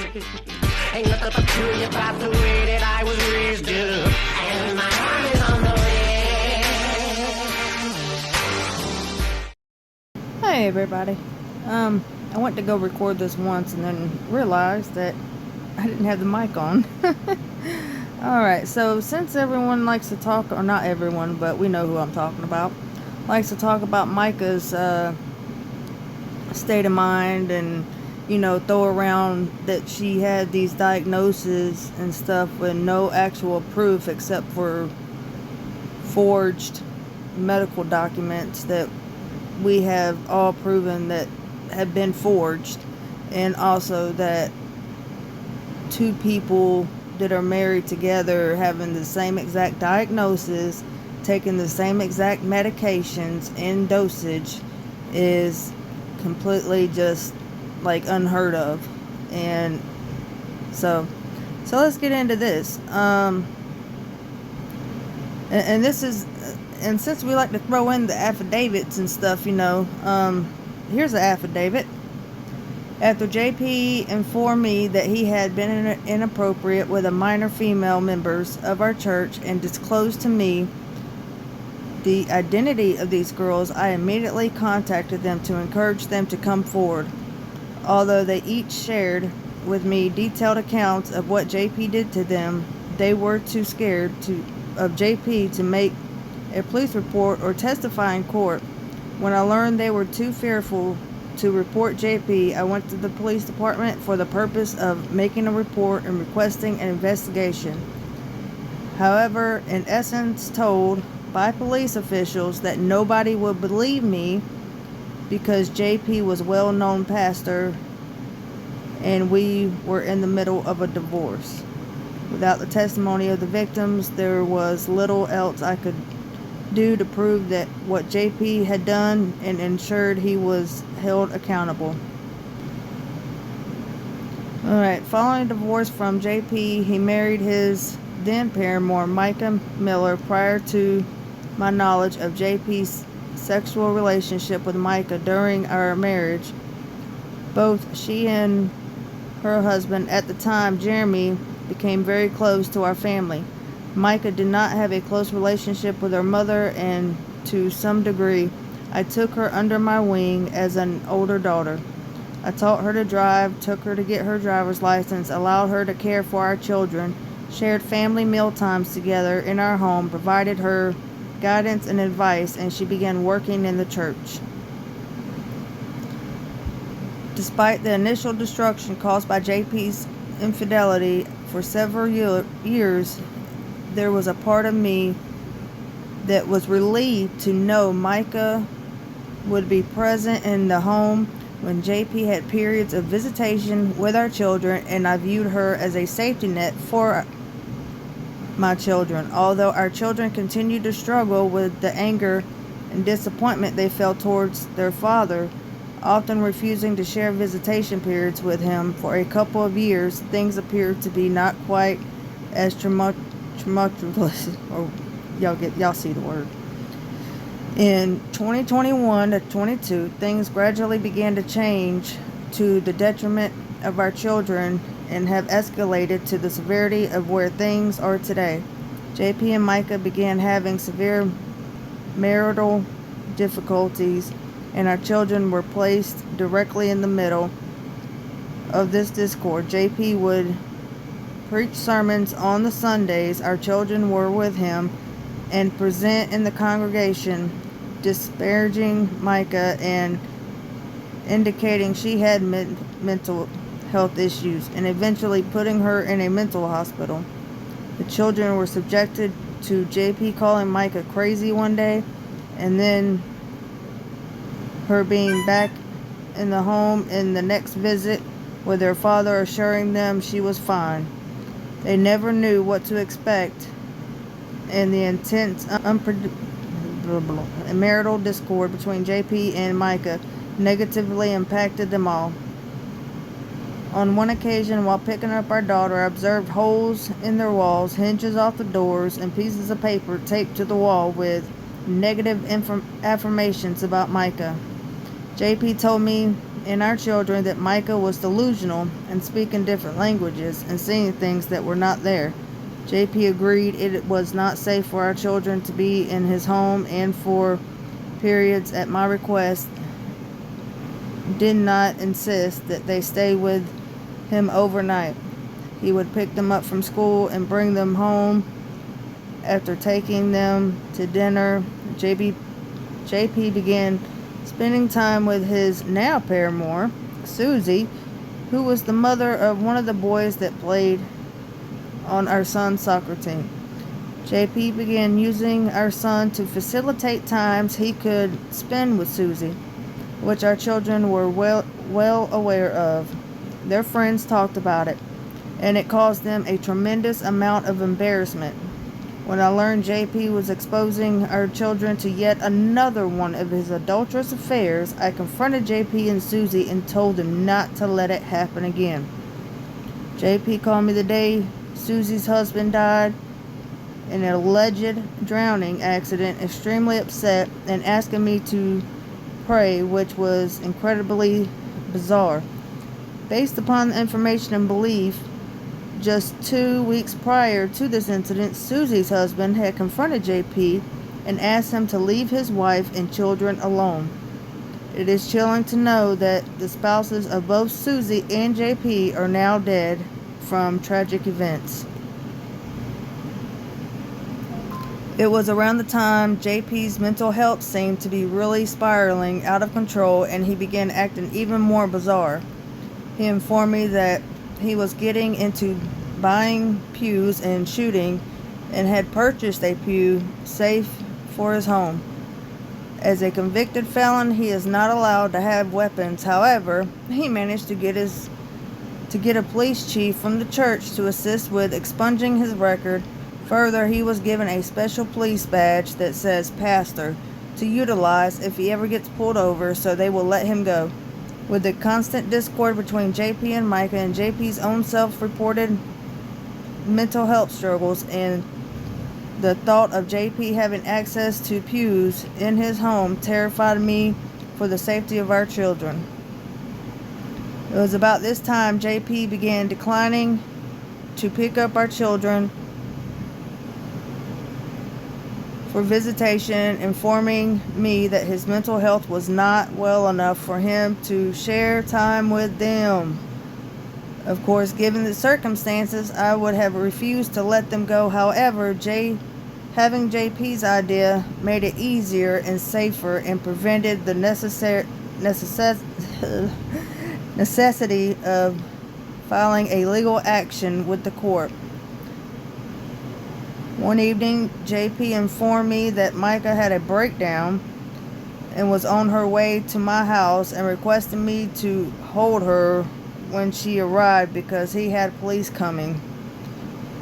Ain't nothing peculiar about the way that I was raised up, and my arm is on the way. Hey everybody. I went to go record this once and then realized that I didn't have the mic on. Alright, so since everyone likes to talk, or not everyone, but we know who I'm talking about, likes to talk about Mica's state of mind and, you know, throw around that she had these diagnoses and stuff with no actual proof except for forged medical documents that we have all proven that have been forged, and also that two people that are married together having the same exact diagnosis, taking the same exact medications and dosage is completely just like unheard of. And so let's get into this. And this is, and since we like to throw in the affidavits and stuff, you know, here's the affidavit. After JP informed me that he had been inappropriate with a minor female members of our church and disclosed to me the identity of these girls, I immediately contacted them to encourage them to come forward. Although they each shared with me detailed accounts of what JP did to them, they were too scared of JP to make a police report or testify in court. When I learned they were too fearful to report JP, I went to the police department for the purpose of making a report and requesting an investigation. However, in essence told by police officials that nobody would believe me because JP was a well-known pastor and we were in the middle of a divorce. Without the testimony of the victims, there was little else I could do to prove that what JP had done and ensured he was held accountable. Alright, following divorce from JP, he married his then paramour, Mica Miller, prior to my knowledge of JP's sexual relationship with Mica during our marriage. Both she and her husband at the time, Jeremy, became very close to our family. Mica did not have a close relationship with her mother, and to some degree, I took her under my wing as an older daughter. I taught her to drive, took her to get her driver's license, allowed her to care for our children, shared family meal times together in our home, provided her guidance and advice, and she began working in the church. Despite the initial destruction caused by JP's infidelity for several years, there was a part of me that was relieved to know Mica would be present in the home when JP had periods of visitation with our children, and I viewed her as a safety net for my children. Although our children continued to struggle with the anger and disappointment they felt towards their father, often refusing to share visitation periods with him for a couple of years, things appeared to be not quite as tumultuous, or y'all see the word. In 2021 to 22, things gradually began to change to the detriment of our children and have escalated to the severity of where things are today. JP and Mica began having severe marital difficulties, and our children were placed directly in the middle of this discord. JP would preach sermons on the Sundays our children were with him and present in the congregation, disparaging Mica and indicating she had mental health issues, and eventually putting her in a mental hospital. The children were subjected to JP calling Mica crazy one day, and then her being back in the home in the next visit with their father assuring them she was fine. They never knew what to expect, and the intense, unpredictable marital discord between JP and Mica negatively impacted them all. On one occasion, while picking up our daughter, I observed holes in their walls, hinges off the doors, and pieces of paper taped to the wall with negative affirmations about Mica. JP told me in our children that Mica was delusional and speaking different languages and seeing things that were not there. JP agreed it was not safe for our children to be in his home, and for periods at my request did not insist that they stay with him overnight. He would pick them up from school and bring them home. After taking them to dinner, JP began spending time with his now paramour, Susie, who was the mother of one of the boys that played on our son's soccer team. JP began using our son to facilitate times he could spend with Susie, which our children were well aware of. Their friends talked about it, and it caused them a tremendous amount of embarrassment. When I learned JP was exposing our children to yet another one of his adulterous affairs, I confronted JP and Susie and told them not to let it happen again. JP called me the day Susie's husband died in an alleged drowning accident, extremely upset, and asking me to pray, which was incredibly bizarre. Based upon the information and belief, just 2 weeks prior to this incident, Susie's husband had confronted JP and asked him to leave his wife and children alone. It is chilling to know that the spouses of both Susie and JP are now dead from tragic events. It was around the time JP's mental health seemed to be really spiraling out of control, and he began acting even more bizarre. He informed me that he was getting into buying pews and shooting, and had purchased a pew safe for his home. As a convicted felon, he is not allowed to have weapons. However, he managed to get a police chief from the church to assist with expunging his record. Further, he was given a special police badge that says pastor to utilize if he ever gets pulled over, so they will let him go. With the constant discord between JP and Mica, and JP's own self-reported mental health struggles, and the thought of JP having access to pews in his home terrified me for the safety of our children. It was about this time JP began declining to pick up our children for visitation, informing me that his mental health was not well enough for him to share time with them. Of course, given the circumstances, I would have refused to let them go. However, having JP's idea made it easier and safer, and prevented the necessity of filing a legal action with the court. One evening, JP informed me that Mica had a breakdown and was on her way to my house, and requested me to hold her when she arrived because he had police coming.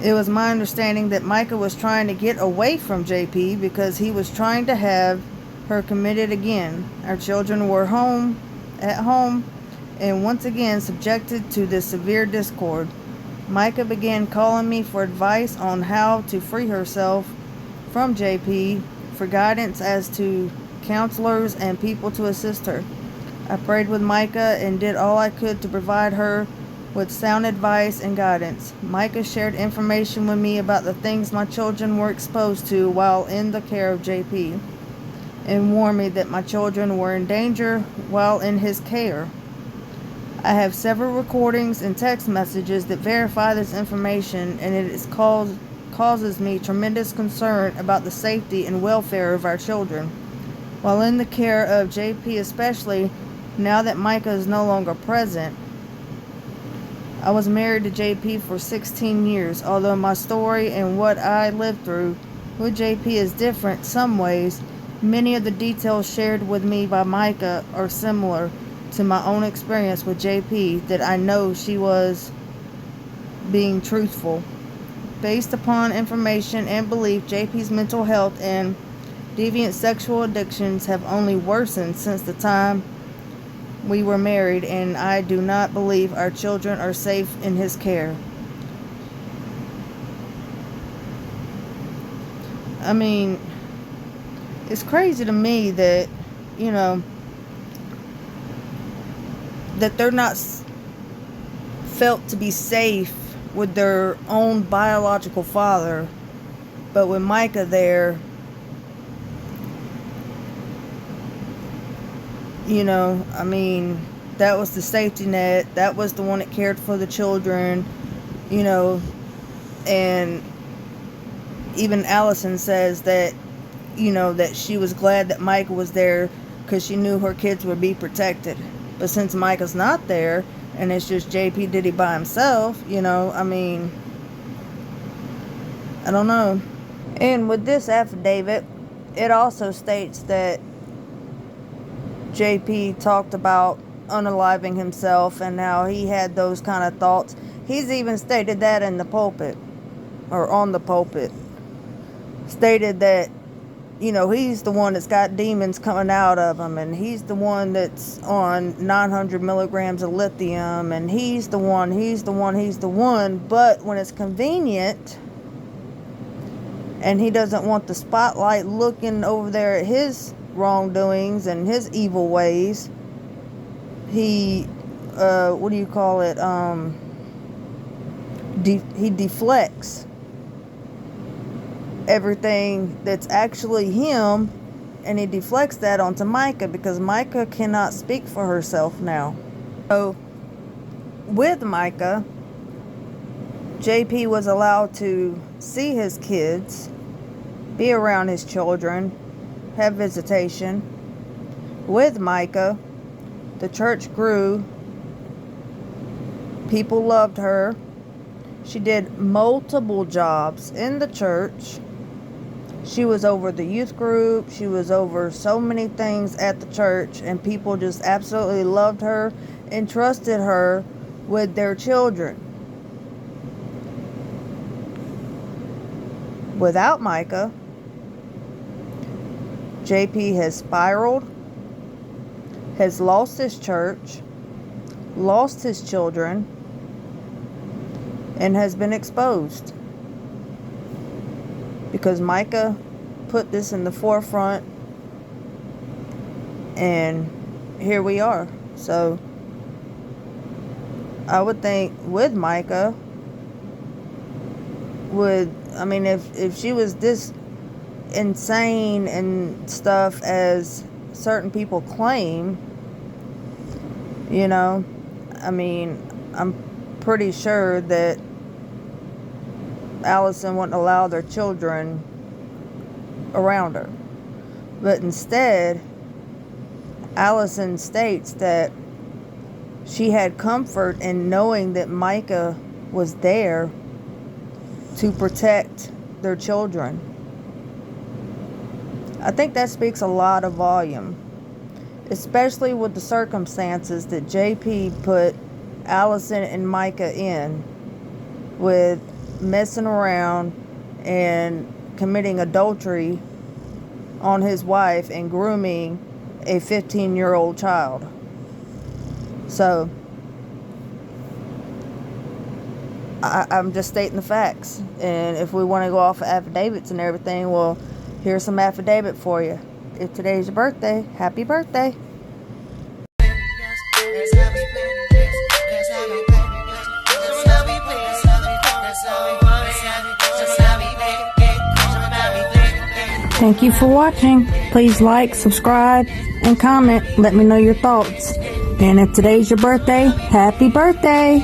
It was my understanding that Mica was trying to get away from JP because he was trying to have her committed again. Our children were at home and once again subjected to this severe discord. Mica began calling me for advice on how to free herself from JP, for guidance as to counselors and people to assist her. I prayed with Mica and did all I could to provide her with sound advice and guidance. Mica shared information with me about the things my children were exposed to while in the care of JP, and warned me that my children were in danger while in his care. I have several recordings and text messages that verify this information, and it causes me tremendous concern about the safety and welfare of our children. While in the care of JP, especially now that Mica is no longer present. I was married to JP for 16 years. Although my story and what I lived through with JP is different in some ways, many of the details shared with me by Mica are similar to my own experience with JP, that I know she was being truthful. Based upon information and belief, JP's mental health and deviant sexual addictions have only worsened since the time we were married, and I do not believe our children are safe in his care. I mean, it's crazy to me that, that they're not felt to be safe with their own biological father. But with Mica there, you know, I mean, that was the safety net. That was the one that cared for the children, you know. And even Allison says that, you know, that she was glad that Mica was there because she knew her kids would be protected. But since Mica's not there and it's just JPdiddy by himself, you know, I mean, I don't know. And with this affidavit, it also states that JP talked about unaliving himself and how he had those kind of thoughts. He's even stated that in the pulpit, or on the pulpit. Stated that, you know, he's the one that's got demons coming out of him, and he's the one that's on 900 milligrams of lithium, and he's the one. But when it's convenient and he doesn't want the spotlight looking over there at his wrongdoings and his evil ways, he he deflects everything that's actually him, and he deflects that onto Mica because Mica cannot speak for herself now. So with Mica, JP was allowed to see his kids, be around his children, have visitation. With Mica, the church grew. People loved her. She did multiple jobs in the church. She was over the youth group. She was over so many things at the church, and people just absolutely loved her and trusted her with their children. Without Mica, JP has spiraled, has lost his church, lost his children, and has been exposed. Because Mica put this in the forefront, and here we are. So I would think with Mica, if she was this insane and stuff as certain people claim, you know, I mean, I'm pretty sure that Allison wouldn't allow their children around her. But instead, Allison states that she had comfort in knowing that Mica was there to protect their children. I think that speaks a lot of volume, especially with the circumstances that JP put Allison and Mica in, with messing around and committing adultery on his wife and grooming a 15-year-old child. So I'm just stating the facts. And if we want to go off of affidavits and everything, well, here's some affidavit for you. If today's your birthday, happy birthday. Thank you for watching. Please like, subscribe, and comment. Let me know your thoughts. And if today's your birthday, happy birthday.